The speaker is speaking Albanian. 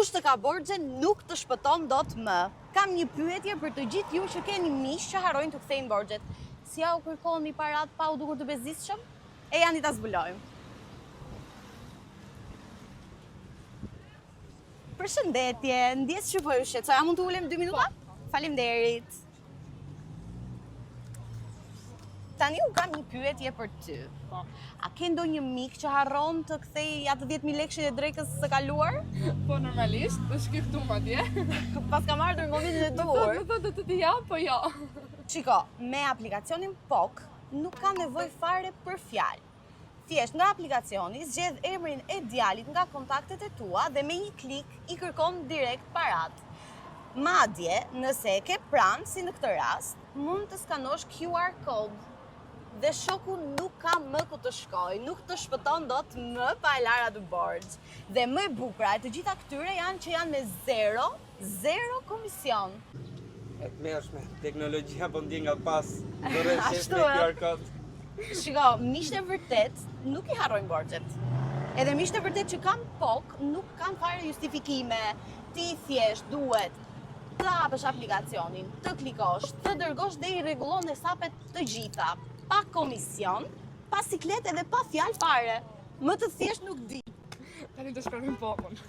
Kush të ka borxhe nuk të shpëton dot më. Kam një pyetje për të gjithë ju që keni miq që harrojnë të kthejnë borxhet. Si ja u kërkoni parat pa u dukur të bezdisshëm? E janë ta zbulojmë. Përshëndetje, ndjes që po ju shqetësoja, mund të ulem 2 minuta? Faleminderit. Tani u kam një pyetje për ty. A ke ndonjë mik që harron të kthej atë 10.000 lekë e drekës së kaluar? Po normalisht, të shkoj këtu madje. Pas kam ardhur në momentin e duhur. Do të të jap, po jo. Shiko, me aplikacionin POK nuk ka nevojë fare për fjalë. Thjesht nga aplikacioni zgjedh emrin e djalit nga kontaktet e tua dhe me një klik i kërkon direkt parat. Madje, nëse e ke pranë, si në këtë rast, mund të skanosh QR code. Dhe shoku nuk ka më ku të shkojë, nuk të shpëton dot më pa e lara të borxh. Dhe më e bukura e të gjitha këtyre janë që janë me zero komision. E të mërshme, teknologjia po ndjen nga pas. Dore shef me QR code. Shiko, miqtë e vërtet nuk i harrojnë borxhet. Edhe miqtë e vërtet që kanë POK nuk kanë fare justifikime. Ti thjesht duhet të hapësh aplikacionin, të klikosh, të dërgosh dhe i rregullon hesapet të gjitha. Pa komision, pa siklet edhe pa fjalë fare. Më të thjesht nuk di. Tani do shkruajmë pokun.